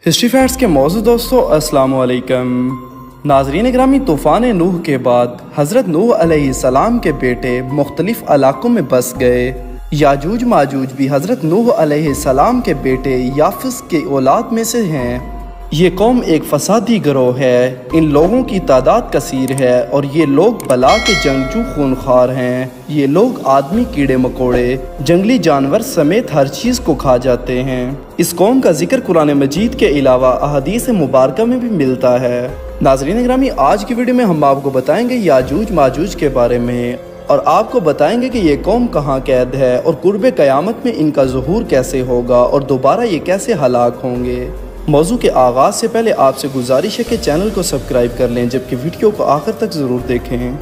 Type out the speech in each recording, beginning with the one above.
History facts के मौजूद दोस्तों अस्सलाम वालेकुम। नाज़रीन ग्रामी, तूफ़ान नूह के बाद हज़रत नूह अलैहिस्सलाम के बेटे मुख्तलिफ इलाकों में बस गए। याजूज माजूज भी हज़रत नूह अलैहिस्सलाम के बेटे याफिस के औलाद में से हैं। ये कौम एक फसादी गिरोह है। इन लोगों की तादाद कसीर है और ये लोग बला के जंगजू खूनखार हैं। ये लोग आदमी, कीड़े मकोड़े, जंगली जानवर समेत हर चीज़ को खा जाते हैं। इस कौम का जिक्र कुरान मजीद के अलावा अहादीस मुबारक में भी मिलता है। नाज़रीन ग्रामी, आज की वीडियो में हम आपको बताएंगे याजूज माजूज के बारे में और आपको बताएंगे कि ये कौम कहाँ कैद है और कुर्बे क़यामत में इनका ज़ुहूर कैसे होगा और दोबारा ये कैसे हलाक होंगे। मौजू के आगाज़ से पहले आपसे गुजारिश है कि चैनल को सब्सक्राइब कर लें, जबकि वीडियो को आखिर तक ज़रूर देखें।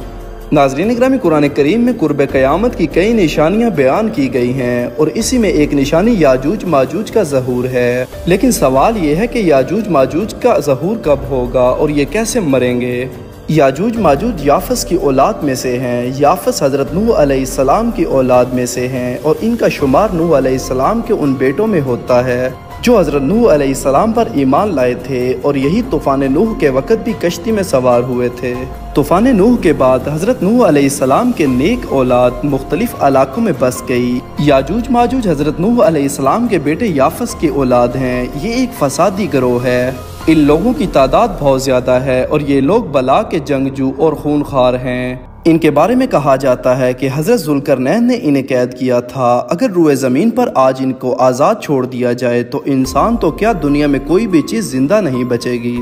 नाज़रीन ग्रामी, कुरान करीम में कुर्ब क़यामत की कई निशानियां बयान की गई हैं और इसी में एक निशानी याजूज माजूज का ज़हूर है। लेकिन सवाल ये है कि याजूज माजूज का ज़हूर कब होगा और ये कैसे मरेंगे। याजूज माजूज याफस की औलाद में से हैं। याफस हज़रत नूह अलैहिस्सलाम की औलाद में से हैं और इनका शुमार नूह अलैहिस्सलाम के उन बेटों में होता है जो हज़रत नूह अलैहिस्सलाम पर ईमान लाए थे और यही तूफ़ान नूह के वक़्त भी कश्ती में सवार हुए थे। तूफ़ान नूह के बाद हज़रत नूह अलैहिस्सलाम के नेक औलाद मुख्तलिफ इलाकों में बस गई। याजूज माजूज हज़रत नूह अलैहिस्सलाम के बेटे याफस की औलाद हैं। ये एक फसादी गिरोह है। इन लोगों की तादाद बहुत ज़्यादा है और ये लोग बला के जंगजू और खूनखार हैं। इनके बारे में कहा जाता है कि हज़रत ज़ुल्करनैन ने इन्हें कैद किया था। अगर रुए ज़मीन पर आज इनको आज़ाद छोड़ दिया जाए तो इंसान तो क्या, दुनिया में कोई भी चीज़ ज़िंदा नहीं बचेगी।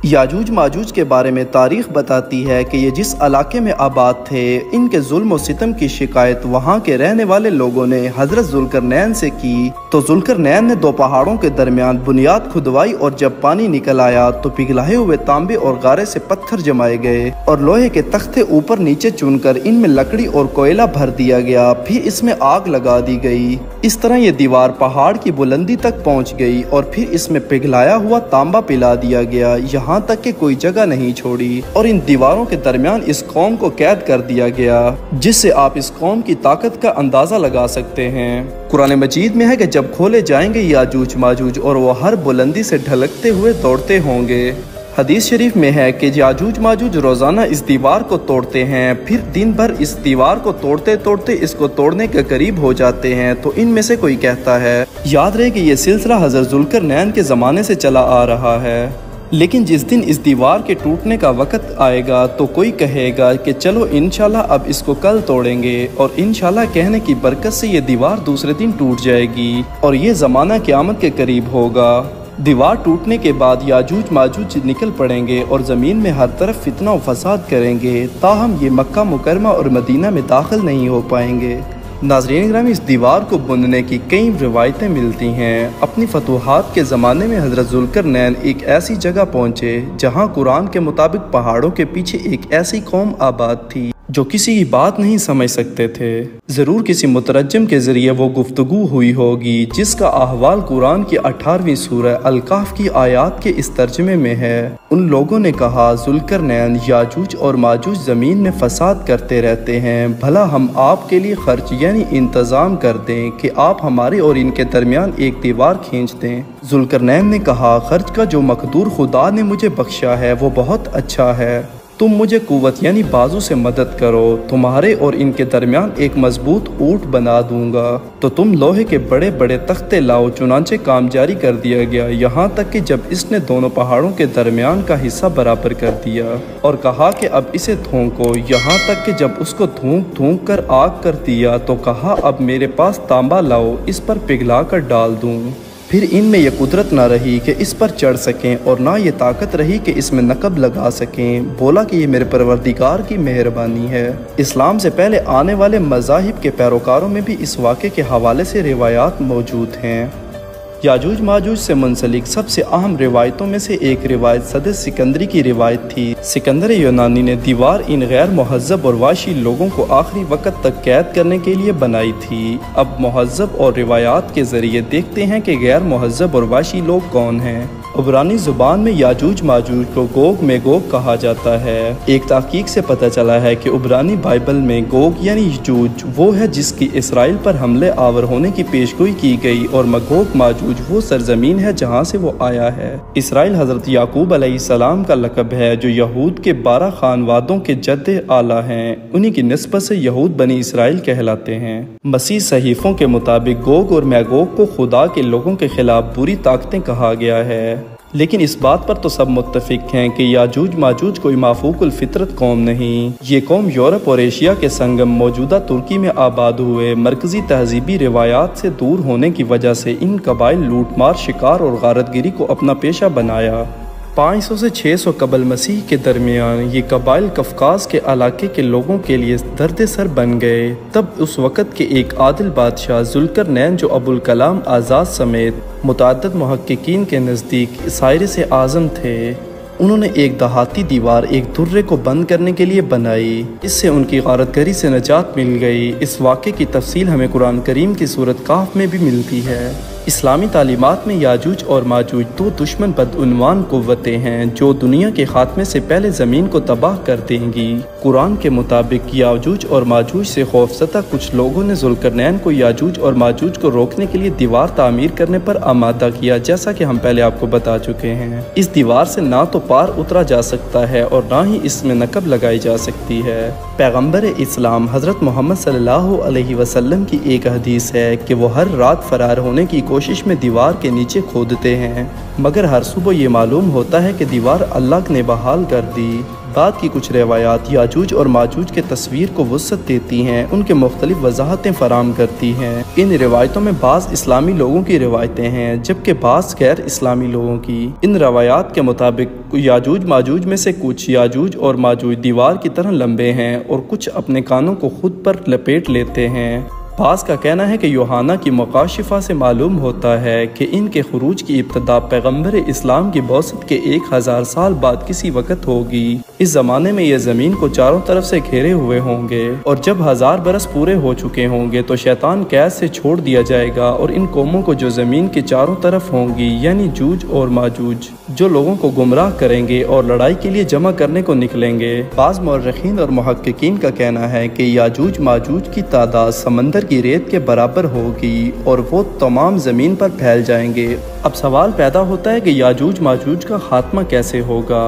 याजूज माजूज के बारे में तारीख बताती है कि ये जिस इलाके में आबाद थे, इनके जुल्म और सितम की शिकायत वहाँ के रहने वाले लोगों ने हज़रत ज़ुल्करनैन से की तो ज़ुल्करनैन ने दो पहाड़ों के दरमियान बुनियाद खुदवाई और जब पानी निकल आया तो पिघलाए हुए तांबे और गारे से पत्थर जमाए गए और लोहे के तख्ते ऊपर नीचे चुनकर इनमें लकड़ी और कोयला भर दिया गया। फिर इसमें आग लगा दी गई। इस तरह ये दीवार पहाड़ की बुलंदी तक पहुँच गई और फिर इसमें पिघलाया हुआ तांबा पिला दिया गया, यहाँ तक कि कोई जगह नहीं छोड़ी और इन दीवारों के दरमियान इस कौम को कैद कर दिया गया, जिससे आप इस कौम की ताकत का अंदाजा लगा सकते हैं। कुरान मजीद में है कि जब खोले जाएंगे याजूज माजूज और वो हर बुलंदी से ढलकते हुए दौड़ते होंगे। हदीस शरीफ में है कि याजूज माजूज रोजाना इस दीवार को तोड़ते हैं, फिर दिन भर इस दीवार को तोड़ते तोड़ते इसको तोड़ने के करीब हो जाते हैं। तो इनमें से कोई कहता है, याद रहे कि ये सिलसिला हज़रत ज़ुल्करनैन के ज़माने से चला आ रहा है, लेकिन जिस दिन इस दीवार के टूटने का वक़्त आएगा तो कोई कहेगा कि चलो इंशाल्लाह अब इसको कल तोड़ेंगे और इंशाल्लाह कहने की बरकत से ये दीवार दूसरे दिन टूट जाएगी और ये ज़माना क़यामत के करीब होगा। दीवार टूटने के बाद याजूज माजूज निकल पड़ेंगे और ज़मीन में हर तरफ फितना और फसाद करेंगे, ताहम ये मक्का मुकरमा और मदीना में दाखिल नहीं हो पाएंगे। नाज़रीन ग्रामी, इस दीवार को बुनने की कई रिवायतें मिलती हैं। अपनी फतूहात के ज़माने में हज़रत ज़ुल्करनैन एक ऐसी जगह पहुँचे जहाँ कुरान के मुताबिक पहाड़ों के पीछे एक ऐसी कौम आबाद थी जो किसी की बात नहीं समझ सकते थे। ज़रूर किसी मुतरज्जिम के ज़रिए वो गुफ्तगू हुई होगी जिसका अहवाल कुरान की 18वीं सूरह अल-कहफ़ की आयात के इस तर्जमे में है। उन लोगों ने कहा, ज़ुल्करनैन याजूज और माजूज ज़मीन में फसाद करते रहते हैं, भला हम आपके लिए खर्च यानी इंतज़ाम कर दें कि आप हमारे और इनके दरमियान एक दीवार खींच दें। ज़ुल्करनैन ने कहा, खर्च का जो मकदूर खुदा ने मुझे बख्शा है वो बहुत अच्छा है। तुम मुझे कुव्वत यानी बाजू से मदद करो, तुम्हारे और इनके दरमियान एक मजबूत ऊँट बना दूंगा। तो तुम लोहे के बड़े बड़े तख्ते लाओ। चुनांचे काम जारी कर दिया गया, यहाँ तक कि जब इसने दोनों पहाड़ों के दरमियान का हिस्सा बराबर कर दिया और कहा कि अब इसे थूको, यहाँ तक कि जब उसको थूक कर आग कर दिया तो कहा, अब मेरे पास तांबा लाओ, इस पर पिघला कर डाल दूँ। फिर इनमें यह कुदरत ना रही कि इस पर चढ़ सकें और ना ये ताकत रही कि इसमें नकब लगा सकें। बोला कि ये मेरे परवरदिगार की मेहरबानी है। इस्लाम से पहले आने वाले मज़ाहिब के पैरोकारों में भी इस वाक़े के हवाले से रिवायात मौजूद हैं। याजूज माजूज से मुंसलिक सबसे अहम रिवायतों में से एक रिवायत सदर सिकंदरी की रिवायत थी। सिकंदर यूनानी ने दीवार इन गैर मुहज़्ज़ब और वाशी लोगों को आखिरी वक़्त तक कैद करने के लिए बनाई थी। अब मुहज़्ज़ब और रिवायात के ज़रिए देखते हैं कि गैर मुहज़्ज़ब और वाशी लोग कौन हैं इब्रानी ज़ुबान में याजूज माजूज को गोग मेगोग कहा जाता है। एक तहकीक से पता चला है कि इब्रानी बाइबल में गोग यानी यजूज वो है जिसकी इसराइल पर हमले आवर होने की पेशगोई की गई, और मगोग माजूज वो सरजमीन है जहाँ से वो आया है। इसराइल हज़रत याकूब अलैहिस्सलाम का लक़ब है जो यहूद के 12 खानवादों के जद्द आला हैं। उन्हीं की निस्बत से यहूद बनी इसराइल कहलाते हैं। मसीह सहीफ़ों के मुताबिक गोग और मैगोग को खुदा के लोगों के खिलाफ बुरी ताकतें कहा गया है, लेकिन इस बात पर तो सब मुत्तफिक हैं कि याजूज माजूज कोई माफूकुल फितरत कौम नहीं। ये कौम यूरोप और एशिया के संगम मौजूदा तुर्की में आबाद हुए मरकजी तहजीबी रिवायात से दूर होने की वजह से इन कबाइल लूटमार, शिकार और गारतगिरी को अपना पेशा बनाया। 500 से 600 कबल मसीह के दरमियान ये कबाइल कफकाज के इलाके के लोगों के लिए दर्द सर बन गए। तब उस वक़्त के एक आदिल बादशाह जुल्करनैन जो अबुल कलाम आज़ाद समेत मुतअद्दिद मुहक्किकीन के नज़दीक साइरिस आज़म थे, उन्होंने एक दहाती दीवार एक दुर्रे को बंद करने के लिए बनाई। इससे उनकी गारतगरी से निजात मिल गई। इस वाक़े की तफसील हमें कुरान करीम की सूरत काफ में भी मिलती है। इस्लामी तालीमात में याजूज और माजूज दो दुश्मन बदउनवान कुव्वतें हैं जो दुनिया के खात्मे से पहले ज़मीन को तबाह कर देंगी। कुरान के मुताबिक याजूज और माजूज से खौफज़दा कुछ लोगों ने जुल्करनैन को याजूज और माजूज को रोकने के लिए दीवार तामीर करने पर आमादा किया, जैसा कि हम पहले आपको बता चुके हैं। इस दीवार से ना तो पार उतरा जा सकता है और ना ही इसमें नकब लगाई जा सकती है। पैगम्बर इस्लाम हज़रत मोहम्मद सल्लल्लाहु अलैहि वसल्लम की एक हदीस है कि वो हर रात फरार होने की कोशिश में दीवार के नीचे खोदते हैं, मगर हर सुबह ये मालूम होता है कि दीवार अल्लाह ने बहाल कर दी। बाद की कुछ रवायात याजूज और माजूज के तस्वीर को वुसअत देती हैं, उनके मुख्तलिफ वजाहतें फराम करती हैं। इन रिवायतों में बाज़ इस्लामी लोगों की रिवायतें हैं जबकि बाज़ गैर इस्लामी लोगों की। इन रवायात के मुताबिक याजूज माजूज में से कुछ याजूज और माजूज दीवार की तरह लंबे हैं और कुछ अपने कानों को खुद पर लपेट लेते हैं। बाज़ का कहना है कि यूहाना की मुकाशिफा से मालूम होता है कि इनके खुरूज की इब्तदा पैगम्बर इस्लाम की बौसत के 1000 साल बाद किसी वक़्त होगी। इस ज़माने में ये ज़मीन को चारों तरफ से घेरे हुए होंगे और जब 1000 बरस पूरे हो चुके होंगे तो शैतान कैद से छोड़ दिया जाएगा और इन कौमों को जो ज़मीन के चारों तरफ होंगी यानी जूज और माजूज जो लोगों को गुमराह करेंगे और लड़ाई के लिए जमा करने को निकलेंगे। बाज़ मुर्रिखीन और मुहक्किकीन का कहना है कि याजूज माजूज की तादाद समंदर की रेत के बराबर होगी और वो तमाम ज़मीन पर फैल जाएंगे। अब सवाल पैदा होता है कि याजूज माजूज का खात्मा कैसे होगा।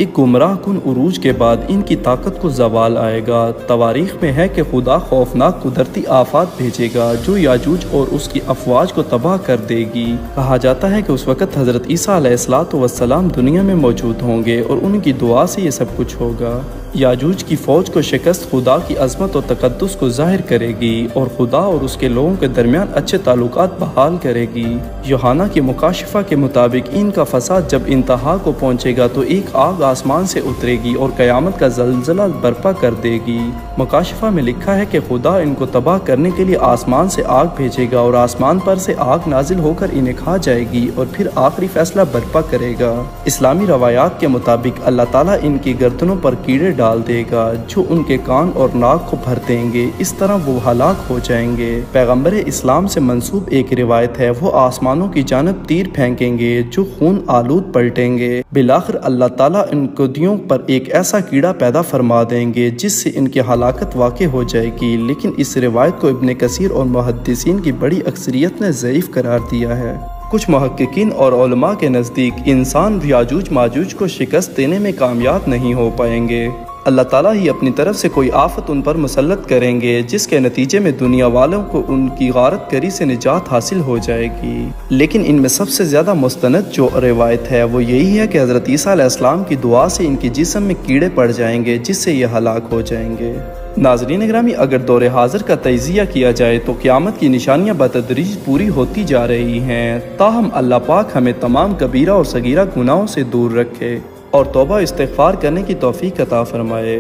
एक गुमराह कुन उरूज के बाद इनकी ताकत को जवाल आएगा। तवारीख में है कि खुदा खौफनाक कुदरती आफात भेजेगा जो याजूज और उसकी अफवाज को तबाह कर देगी। कहा जाता है कि उस वक़्त हज़रत ईसा अलैहिस्सलाम दुनिया में मौजूद होंगे और उनकी दुआ से ये सब कुछ होगा। याजूज की फ़ौज को शिकस्त खुदा की अज़मत और तक़द्दुस को ज़ाहिर करेगी और खुदा और उसके लोगों के दरमियान अच्छे ताल्लुकात बहाल करेगी। यूहाना की मुकाशिफा के मुताबिक इनका फसाद जब इंतहा को पहुँचेगा तो एक आग आसमान से उतरेगी और क़यामत का ज़लज़ला बर्पा कर देगी। मुकाशिफा में लिखा है कि खुदा इनको तबाह करने के लिए आसमान से आग भेजेगा और आसमान पर से आग नाजिल होकर इन्हें खा जाएगी और फिर आखिरी फैसला बर्पा करेगा। इस्लामी रवायात के मुताबिक अल्लाह ताला इनकी गर्दनों पर कीड़े डाल देगा जो उनके कान और नाक को भर देंगे। इस तरह वो हलाक हो जाएंगे। पैगम्बर इस्लाम से मंसूब एक रिवायत है वो आसमानों की जानब तीर फेंकेंगे जो खून आलूद पलटेंगे। बिलाखिर अल्लाह ताला इन कुदियों पर एक ऐसा कीड़ा पैदा फरमा देंगे जिससे इनकी हलाकत वाक़ई हो जाएगी। लेकिन इस रिवायत को इब्ने कसीर और मुहद्दिसीन की बड़ी अक्सरियत ने ज़ईफ़ करार दिया है। कुछ मुहक्किकीन और उलमा के नज़दीक इंसान याजूज माजूज को शिकस्त देने में कामयाब नहीं हो पाएंगे। अल्लाह ताला ही अपनी तरफ से कोई आफत उन पर मुसल्लत करेंगे जिसके नतीजे में दुनिया वालों को उनकी गारतगरी से निजात हासिल हो जाएगी। लेकिन इनमें सबसे ज़्यादा मुस्तनद जो रिवायत है वो यही है कि हज़रत ईसा अलैहिस्सलाम की दुआ से इनके जिस्म में कीड़े पड़ जाएंगे जिससे ये हलाक हो जाएंगे। नाज़रीन ग्रामी, अगर दौरे हाजिर का तजिया किया जाए तो क़यामत की निशानियाँ बतदरीज पूरी होती जा रही हैं। ताहम अल्लाह पाक हमें तमाम कबीरा और सगीरा गुनाहों से दूर रखे और तौबा इस्तिग़फ़ार करने की तौफ़ीक़ अता फ़रमाए।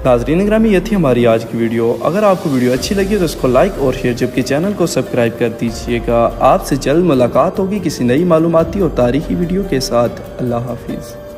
नाज़रीन ग्रामी, ये थी हमारी आज की वीडियो। अगर आपको वीडियो अच्छी लगी तो इसको लाइक और शेयर जबकि चैनल को सब्सक्राइब कर दीजिएगा। आपसे जल्द मुलाकात होगी किसी नई मालूमाती और तारीख़ी वीडियो के साथ। अल्लाह हाफिज़।